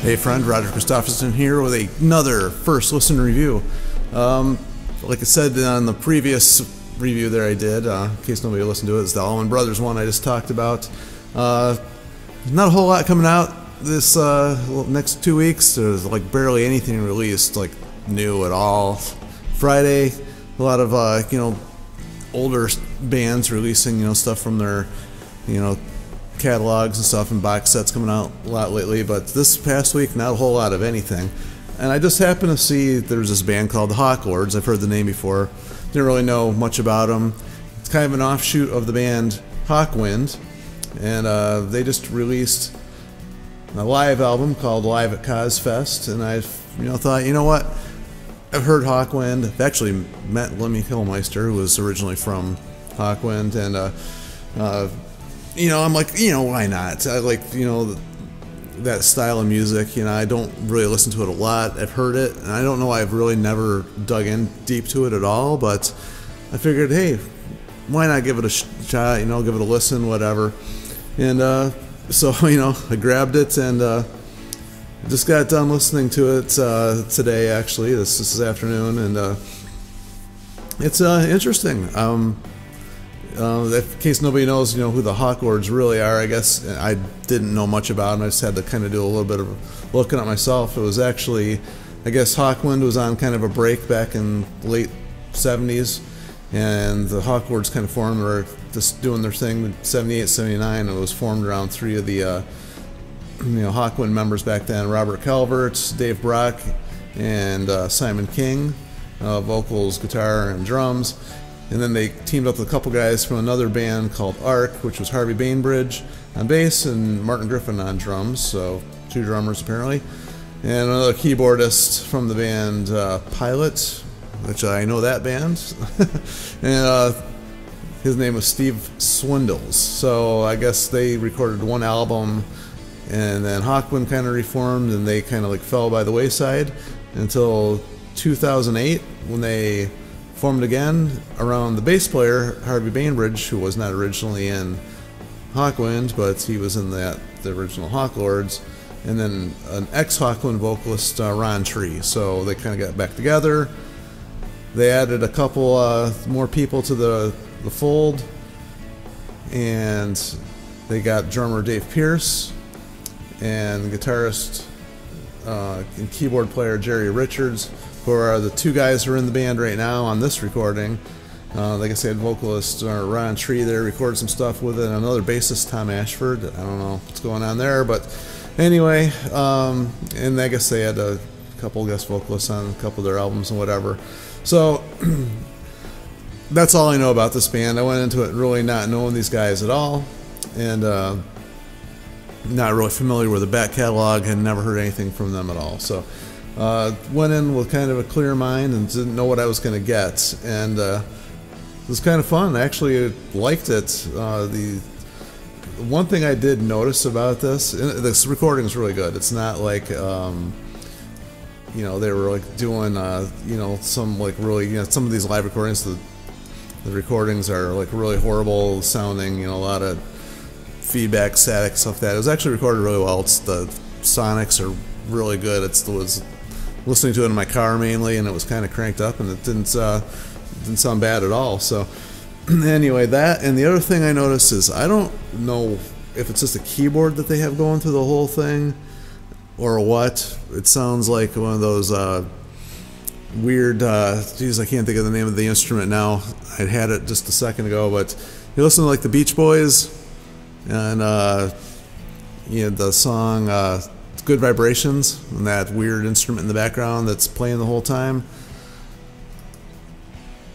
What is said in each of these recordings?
Hey friend, Roger Christopherson here with another first listen review. Like I said on the previous review there I did, in case nobody listened to it, it's the Allman Brothers one I just talked about. Not a whole lot coming out this next 2 weeks. There's like barely anything released, like new at all. Friday, a lot of older bands releasing stuff from their catalogs and stuff, and box sets coming out a lot lately, but this past week not a whole lot of anything. And I just happened to see there's this band called the Hawklords. I've heard the name before, didn't really know much about them. It's kind of an offshoot of the band Hawkwind, and they just released a live album called Live at Kozfest, and I thought, you know what, I've heard Hawkwind. I've actually met Lemmy Kilmister, who was originally from Hawkwind, and I'm like, why not? I like, that style of music. I don't really listen to it a lot. I've heard it, and I don't know, I've really never dug in deep to it at all, but I figured, hey, why not give it a shot, give it a listen, whatever. And so, I grabbed it, and just got done listening to it today, actually, this afternoon, and it's interesting. In case nobody knows, who the Hawklords really are, I guess I didn't know much about them. I just had to kind of do a little bit of looking at myself. It was actually, I guess Hawkwind was on kind of a break back in late 70s, and the Hawklords kind of formed, were just doing their thing in 78, 79, and it was formed around three of the Hawkwind members back then: Robert Calvert, Dave Brock, and Simon King, vocals, guitar, and drums. And then they teamed up with a couple guys from another band called Arc, which was Harvey Bainbridge on bass and Martin Griffin on drums, so 2 drummers apparently. And another keyboardist from the band Pilot, which I know that band. And his name was Steve Swindles. So I guess they recorded one album, and then Hawkwind kind of reformed, and they kind of like fell by the wayside until 2008, when they formed again around the bass player Harvey Bainbridge, who was not originally in Hawkwind, but he was in the original Hawklords, and then an ex-Hawkwind vocalist, Ron Tree. So they kind of got back together. They added a couple more people to the fold, and they got drummer Dave Pierce and guitarist and keyboard player Jerry Richards, who are the 2 guys who are in the band right now on this recording. Like I said, vocalist Ron Tree there recorded some stuff with it, and another bassist, Tom Ashford. I don't know what's going on there, but anyway, and I guess they had a couple guest vocalists on a couple of their albums and whatever. So that's all I know about this band. I went into it really not knowing these guys at all, and not really familiar with the back catalog, had never heard anything from them at all. So went in with kind of a clear mind and didn't know what I was going to get, and it was kind of fun. I actually liked it. The one thing I did notice about this recording is really good. It's not like they were like doing some like really some of these live recordings, the recordings are like really horrible sounding, a lot of feedback, static, stuff like that. It was actually recorded really well. The sonics are really good. It was listening to it in my car mainly, and it was kind of cranked up, and it didn't sound bad at all. So anyway, that, and the other thing I noticed is, I don't know if it's just a keyboard that they have going through the whole thing or what. It sounds like one of those weird, geez, I can't think of the name of the instrument now. I had it just a second ago, but you listen to like the Beach Boys, and the song Good Vibrations, and that weird instrument in the background that's playing the whole time.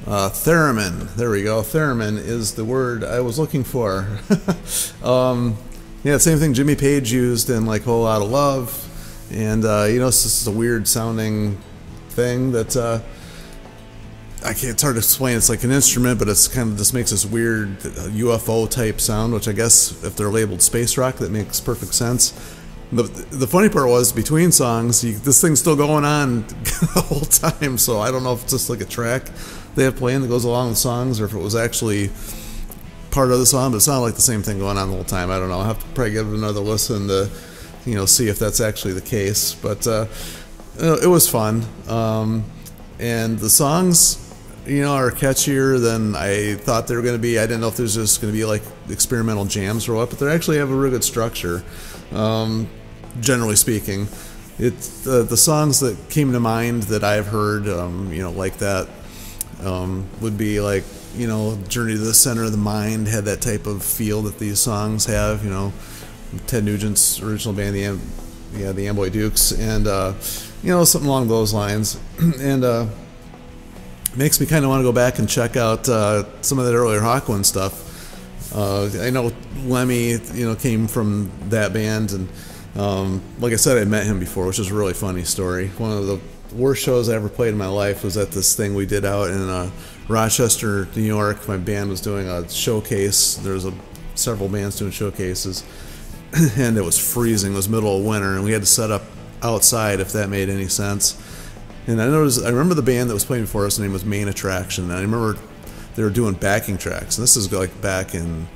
Theremin. There we go. Theremin is the word I was looking for. Yeah, same thing Jimmy Page used in like Whole Lotta Love, and it's just a weird sounding thing that it's hard to explain. It's like an instrument, but it's kind of just makes this weird UFO type sound, which I guess if they're labeled space rock, that makes perfect sense. The funny part was, between songs, this thing's still going on the whole time, so I don't know if it's just like a track they have playing that goes along with songs, or if it was actually part of the song, but it sounded like the same thing going on the whole time. I don't know. I'll have to probably give it another listen to see if that's actually the case. But it was fun, and the songs, are catchier than I thought they were going to be. I didn't know if there's just going to be like experimental jams or what, but they actually have a real good structure. Generally speaking, it's the songs that came to mind that I've heard, like that, would be like, Journey to the Center of the Mind had that type of feel that these songs have. Ted Nugent's original band, the Amboy Dukes, and something along those lines, and makes me kind of want to go back and check out some of that earlier Hawkwind stuff. I know Lemmy, came from that band, and like I said, I met him before, which is a really funny story. One of the worst shows I ever played in my life was at this thing we did out in Rochester, New York. My band was doing a showcase. There was several bands doing showcases, and it was freezing. It was middle of winter, and we had to set up outside, if that made any sense. And I remember the band that was playing before us, the name was Main Attraction, and I remember they were doing backing tracks. And this is like back in,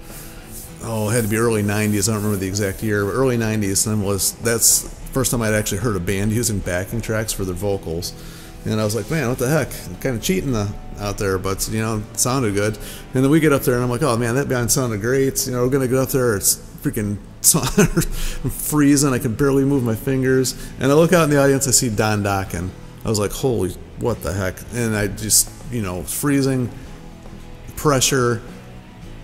it had to be early 90s. I don't remember the exact year, but early 90s. And that's the first time I'd actually heard a band using backing tracks for their vocals. And I was like, man, what the heck? I'm kind of cheating out there, but, it sounded good. And then we get up there, and I'm like, oh, man, that band sounded great. We're going to get up there. It's freaking I'm freezing. I can barely move my fingers. And I look out in the audience. I see Don Dokken. I was like, holy, what the heck? And I just, freezing, pressure,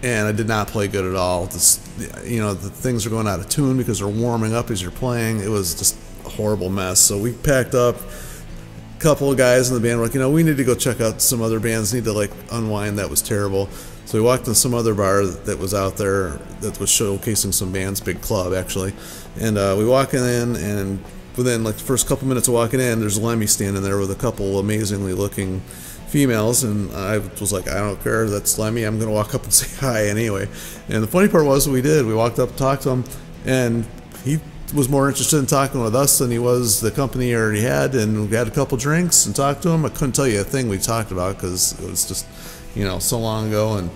and I did not play good at all. The things are going out of tune because they're warming up as you're playing. It was just a horrible mess. So we packed up. A couple of guys in the band were like, we need to go check out some other bands, need to unwind. That was terrible. So we walked to some other bar that was out there that was showcasing some bands, big club actually. And we walk in, and within the first couple minutes of walking in, there's Lemmy standing there with a couple amazingly looking females, and I was like, I don't care, that's Lemmy, I'm going to walk up and say hi anyway. And the funny part was we walked up and talked to him, and he was more interested in talking with us than he was the company he already had, and we had a couple drinks and talked to him. I couldn't tell you a thing we talked about because it was just, so long ago and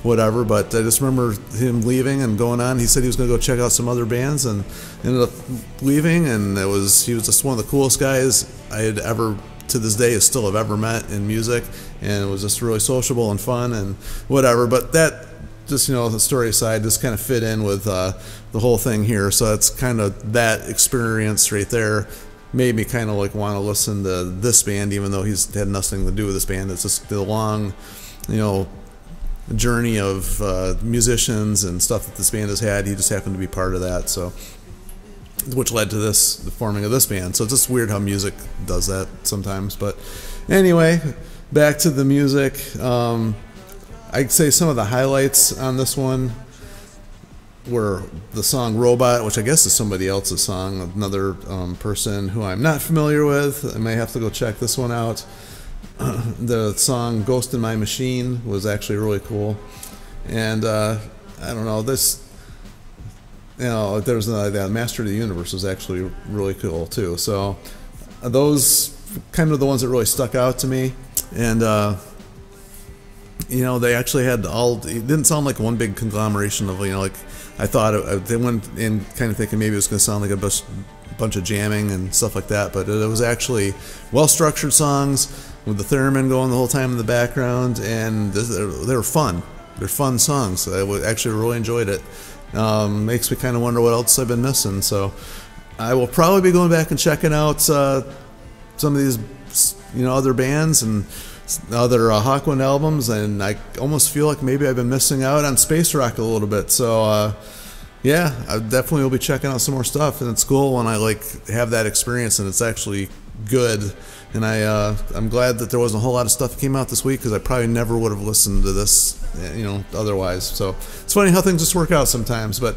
whatever, but I just remember him leaving and going on. He said he was going to go check out some other bands and ended up leaving, and he was just one of the coolest guys I had ever, to this day, still have ever met in music, and it was just really sociable and fun and whatever. But that, just, the story aside, just kind of fit in with the whole thing here. So that's kind of that experience right there made me kind of want to listen to this band, even though he's had nothing to do with this band. It's just the long, journey of musicians and stuff that this band has had. He just happened to be part of that, so which led to the forming of this band. So it's just weird how music does that sometimes. But anyway, back to the music. I'd say some of the highlights on this one were the song Robot, which I guess is somebody else's song, another person who I'm not familiar with. I may have to go check this one out. The song Ghost in My Machine was actually really cool, and I don't know, this, there was that Master of the Universe was actually really cool too. So those kind of the ones that really stuck out to me, and they actually had it didn't sound like one big conglomeration of I thought they went in kind of thinking maybe it was going to sound like a bunch of jamming and stuff like that, but it was actually well-structured songs with the theremin going the whole time in the background, and they were fun. They're fun songs. I actually really enjoyed it. Makes me kind of wonder what else I've been missing. So I will probably be going back and checking out some of these, other bands and other Hawkwind albums, and I almost feel like maybe I've been missing out on space rock a little bit. So yeah, I definitely will be checking out some more stuff, and it's cool when I have that experience and it's actually good. And I'm glad that there wasn't a whole lot of stuff that came out this week, because I probably never would have listened to this, otherwise. So it's funny how things just work out sometimes. But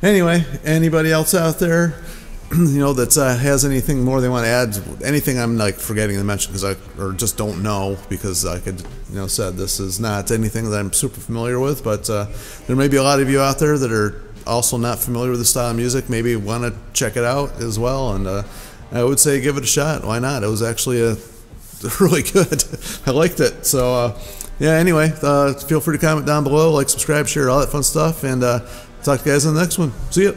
anyway, anybody else out there, that has anything more they want to add, anything I'm forgetting to mention or just don't know, because like I said, this is not anything that I'm super familiar with. But there may be a lot of you out there that are also not familiar with the style of music, maybe want to check it out as well, and I would say give it a shot. Why not? It was actually really good. I liked it. So yeah, anyway, feel free to comment down below, subscribe, share, all that fun stuff, and talk to you guys in the next one. See ya.